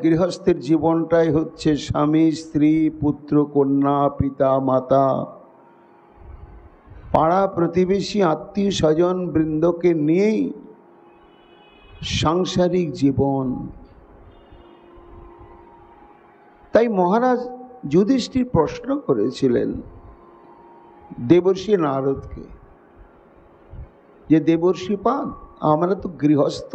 গৃহস্থের জীবনটাই হচ্ছে স্বামী স্ত্রী পুত্র কন্যা পিতা মাতা পাড়া প্রতিবেশী আত্মীয় স্বজন বৃন্দকে নিয়েই সাংসারিক জীবন। তাই মহারাজ যুধিষ্ঠির প্রশ্ন করেছিলেন দেবর্ষি নারদকে যে দেবর্ষি পান, আমরা তো গৃহস্থ,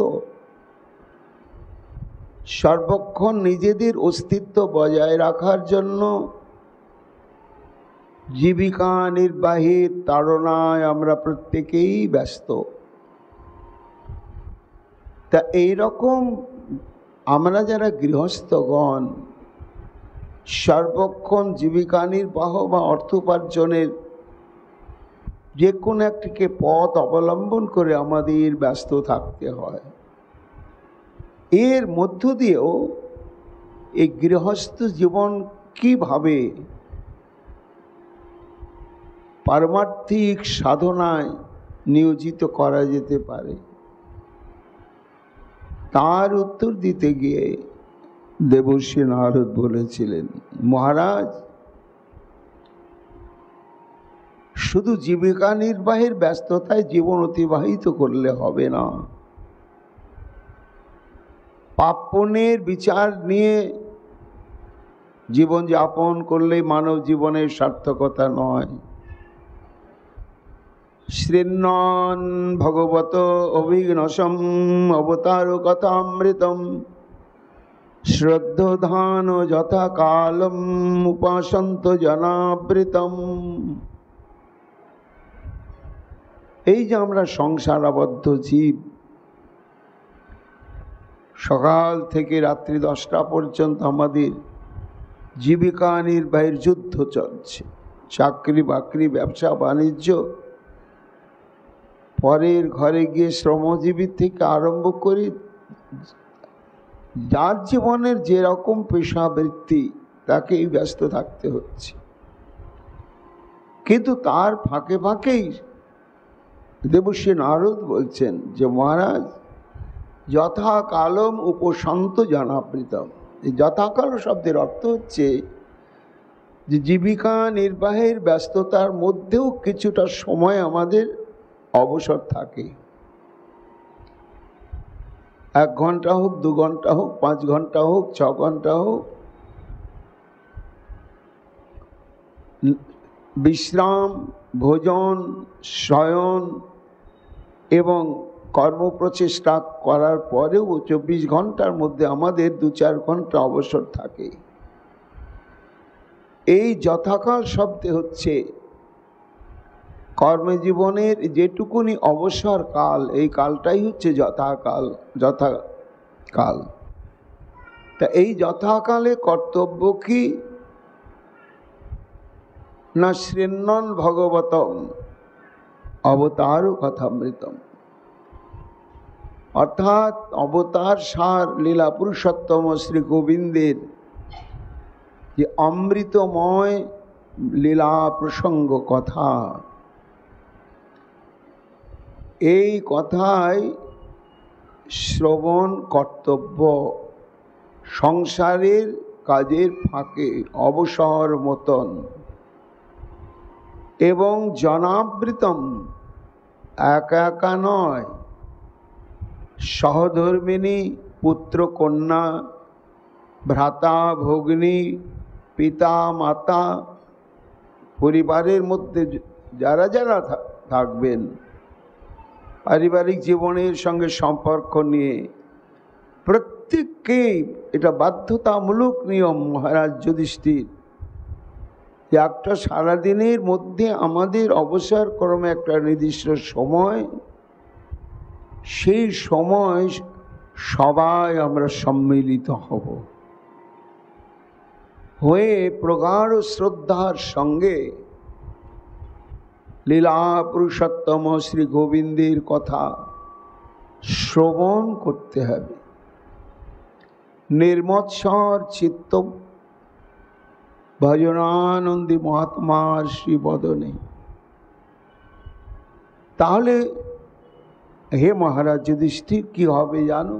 সর্বক্ষণ নিজেদের অস্তিত্ব বজায় রাখার জন্য জীবিকা নির্বাহের তাড়নায় আমরা প্রত্যেকেই ব্যস্ত। তা এইরকম আমরা যারা গৃহস্থগণ সর্বক্ষণ জীবিকা নির্বাহ বা অর্থ উপার্জনের যে কোনো একটিকে পথ অবলম্বন করে আমাদের ব্যস্ত থাকতে হয়। এর মধ্য দিয়েও এই গৃহস্থ জীবন কিভাবে পারমার্থিক সাধনায় নিয়োজিত করা যেতে পারে তার উত্তর দিতে গিয়ে দেবর্ষি নারদ বলেছিলেন, মহারাজ শুধু জীবিকা নির্বাহের ব্যস্ততায় জীবন অতিবাহিত করলে হবে না, পাপ পুণ্যের বিচার নিয়ে জীবন যাপন করলে মানব জীবনের সার্থকতা নয়। শ্রীন্নন ভগবত অভিঘ্নসম অবতার কথামৃতম শ্রদ্ধধান যথা কালম উপাসন্ত জনাবৃতম। এই যে আমরা সংসার আবদ্ধ জীব, সকাল থেকে রাত্রি 10টা পর্যন্ত আমাদের জীবিকা নির্বাহের যুদ্ধ চলছে, চাকরি বাকরি ব্যবসা বাণিজ্য, পরের ঘরে গিয়ে শ্রমজীবী থেকে আরম্ভ করে যার জীবনের যেরকম পেশাবৃত্তি তাকেই ব্যস্ত থাকতে হচ্ছে। কিন্তু তার ফাঁকে ফাঁকেই দেবর্ষি নারদ বলছেন যে মহারাজ যথা কালম উপশান্ত জনাবৃতম। এই যথাকাল শব্দের অর্থ হচ্ছে যে জীবিকা নির্বাহের ব্যস্ততার মধ্যেও কিছুটা সময় আমাদের অবসর থাকে। 1 ঘন্টা হোক 2 ঘন্টা হোক 5 ঘন্টা হোক 6 ঘন্টা হোক, বিশ্রাম ভোজন শয়ন এবং কর্মপ্রচেষ্টা করার পরেও 24 ঘন্টার মধ্যে আমাদের 2-4 ঘন্টা অবসর থাকে। এই যথাকাল শব্দে হচ্ছে কর্মজীবনের যেটুকুনি অবসর কাল, এই কালটাই হচ্ছে যথাকাল। তা এই যথাকালে কর্তব্য কি না শ্রীন্নন ভগবতম অবতার কথামৃতম, অর্থাৎ অবতার সার লীলা পুরুষোত্তম শ্রী গোবিন্দের যে অমৃতময় লীলা প্রসঙ্গ কথা, এই কথায় শ্রবণ কর্তব্য। সংসারের কাজের ফাঁকে অবসর মতন এবং জনাবৃতম একা একা নয়, সহধর্মিণী পুত্র কন্যা ভ্রাতা ভগ্নী পিতা মাতা পরিবারের মধ্যে যারা যারা থাকবেন, পারিবারিক জীবনের সঙ্গে সম্পর্ক নিয়ে প্রত্যেককেই এটা বাধ্যতামূলক নিয়ম মহারাজ যুধিষ্ঠির, যে একটা সারাদিনের মধ্যে আমাদের অবসর ক্রমে একটা নির্দিষ্ট সময়, সেই সময় সবাই আমরা সম্মিলিত হব, হয়ে প্রগাঢ় শ্রদ্ধার সঙ্গে লীলা পুরুষোত্তম শ্রী গোবিন্দের কথা শ্রবণ করতে হবে নির্মৎসর চিত্ত ভজনানন্দী মহাত্মার শ্রী বদনে। তাহলে হে মহারাজ যুধিষ্ঠির কি হবে জানো?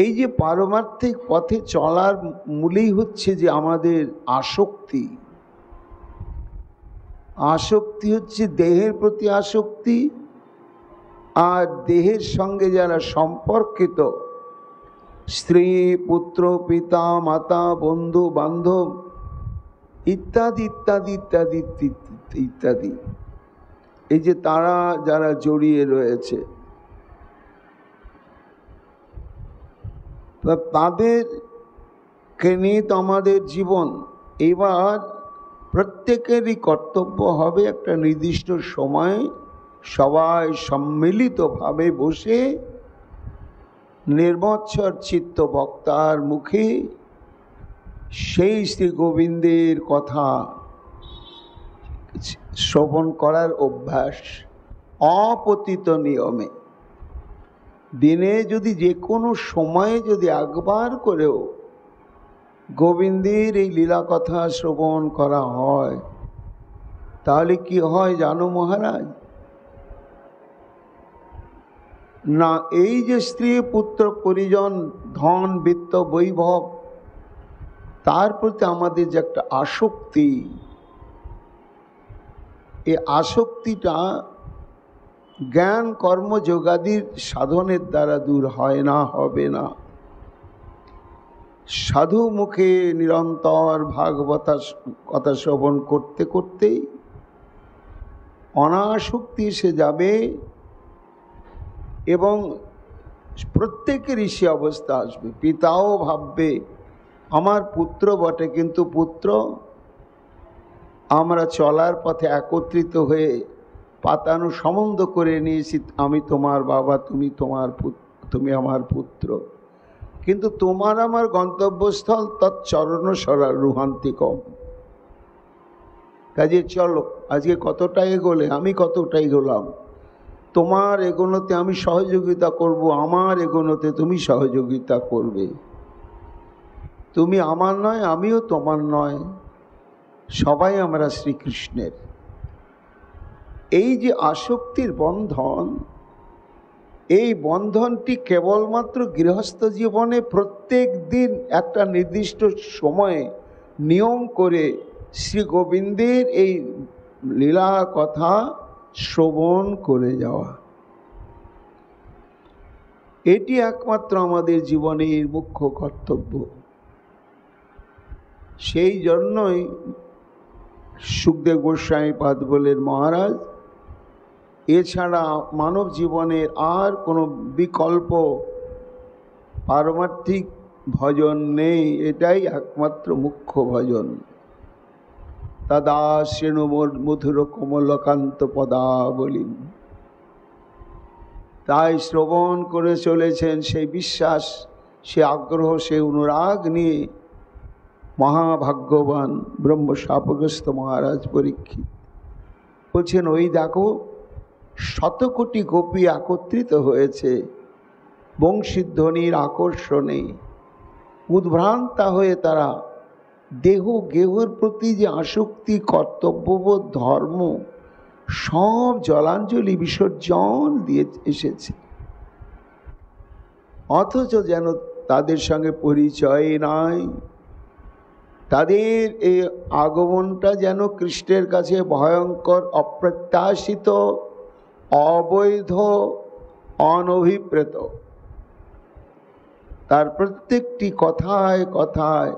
এই যে পারমার্থিক পথে চলার মূলেই হচ্ছে যে আমাদের আসক্তি। আসক্তি হচ্ছে দেহের প্রতি আসক্তি, আর দেহের সঙ্গে যারা সম্পর্কিত স্ত্রী, পুত্র, পিতা, মাতা, বন্ধু, বান্ধব ইত্যাদি ইত্যাদি ইত্যাদি ইত্যাদি, এই যে তারা যারা জড়িয়ে রয়েছে, তাদেরকে নিয়ে তো আমাদের জীবন। এবার প্রত্যেকেরই কর্তব্য হবে একটা নির্দিষ্ট সময় সবাই সম্মিলিতভাবে বসে নির্মৎসর চিত্ত বক্তার মুখে সেই শ্রী গোবিন্দের কথা শ্রবণ করার অভ্যাস অপতিত নিয়মে। দিনে যদি যে কোনো সময়ে যদি একবার করেও গোবিন্দের এই লীলা কথা শ্রবণ করা হয়, তাহলে কি হয় জানো মহারাজ? না, এই যে স্ত্রী, পুত্র, পরিজন, ধন, বিত্ত, বৈভব, তার প্রতি আমাদের যে একটা আসক্তি, এই আসক্তিটা জ্ঞান কর্ম যোগাদির সাধনের দ্বারা দূর হয় না, হবে না। সাধু মুখে নিরন্তর ভাগবত কথা শ্রবণ করতে করতেই অনাসক্তি এসে যাবে এবং প্রত্যেকেরই সে অবস্থা আসবে। পিতাও ভাববে আমার পুত্র বটে, কিন্তু পুত্র আমরা চলার পথে একত্রিত হয়ে পাতানো সম্বন্ধ করে নিয়েছি, আমি তোমার বাবা, তুমি আমার পুত্র, কিন্তু তোমার আমার গন্তব্যস্থল তৎচরণ রুহান্তিকম। কাজে চলো, আজকে কতটা এগোলে, আমি কতটা এগোলাম, তোমার এগোনোতে আমি সহযোগিতা করব, আমার এগোনোতে তুমি সহযোগিতা করবে। তুমি আমার নয়, আমিও তোমার নয়, সবাই আমরা শ্রীকৃষ্ণের। এই যে আসক্তির বন্ধন, এই বন্ধনটি কেবলমাত্র গৃহস্থ জীবনে প্রত্যেক দিন একটা নির্দিষ্ট সময়ে নিয়ম করে শ্রী গোবিন্দের এই লীলা কথা শ্রবণ করে যাওয়া, এটি একমাত্র আমাদের জীবনের মুখ্য কর্তব্য। সেই জন্যই সুখদেব গোস্বামী পাদ বলেন, মহারাজ, এছাড়া মানব জীবনের আর কোনো বিকল্প পারমার্থিক ভজন নেই, এটাই একমাত্র মুখ্য ভজন। তদাশ্রেণু মধুর কোমলকান্ত পদাবলী। তাই শ্রবণ করে চলেছেন সেই বিশ্বাস, সে আগ্রহ, সে অনুরাগ নিয়ে মহাভাগ্যবান ব্রহ্ম শাপগ্রস্ত মহারাজ পরীক্ষিত বলছেন, ওই দেখো শতকোটি গোপী একত্রিত হয়েছে বংশীধ্বনির আকর্ষণে। উদ্ভ্রান্তা হয়ে তারা দেহ গেহর প্রতি যে আসক্তি, কর্তব্যবোধ, ধর্ম সব জলাঞ্জলি বিসর্জন দিয়ে এসেছে, অথচ যেন তাদের সঙ্গে পরিচয় নাই। তাদের এই আগমনটা যেন কৃষ্ণের কাছে ভয়ঙ্কর, অপ্রত্যাশিত, অবৈধ, অনভিপ্রেত। তার প্রত্যেকটি কথায় কথায়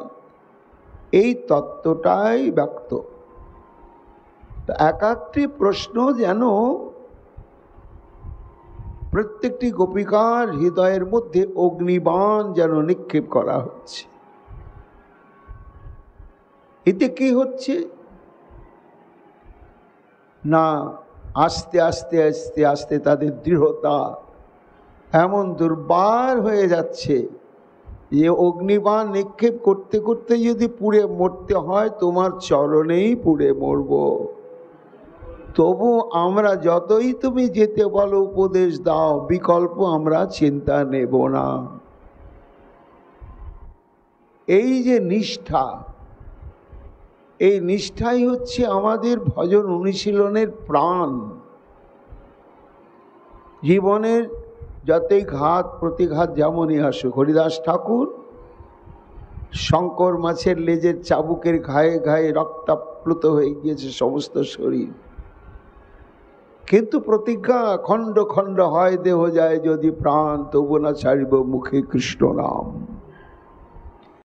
এই তত্ত্বটাই ব্যক্ত। এক একটি প্রশ্ন যেন প্রত্যেকটি গোপিকার হৃদয়ের মধ্যে অগ্নিবাণ যেন নিক্ষেপ করা হচ্ছে। এতে কি হচ্ছে না, আস্তে আস্তে আস্তে আস্তে তাদের দৃঢ়তা এমন দুর্বার হয়ে যাচ্ছে যে অগ্নিবাণ নিক্ষেপ করতে করতে যদি পুড়ে মরতে হয়, তোমার চরণেই পুড়ে মরব, তবু আমরা যতই তুমি যেতে বলো, উপদেশ দাও, বিকল্প আমরা চিন্তা নেব না। এই যে নিষ্ঠা, এই নিষ্ঠাই হচ্ছে আমাদের ভজন অনুশীলনের প্রাণ। জীবনের যতই ঘাত প্রতিঘাত যেমনই আসুক। হরিদাস ঠাকুর শঙ্কর মাছের লেজের চাবুকের ঘায়ে ঘায়ে রক্তাপ্লুত হয়ে গিয়েছে সমস্ত শরীর, কিন্তু প্রতিজ্ঞা খণ্ড খণ্ড হয় দেহ যায় যদি প্রাণ, তবু না ছাড়িব মুখে কৃষ্ণ নাম।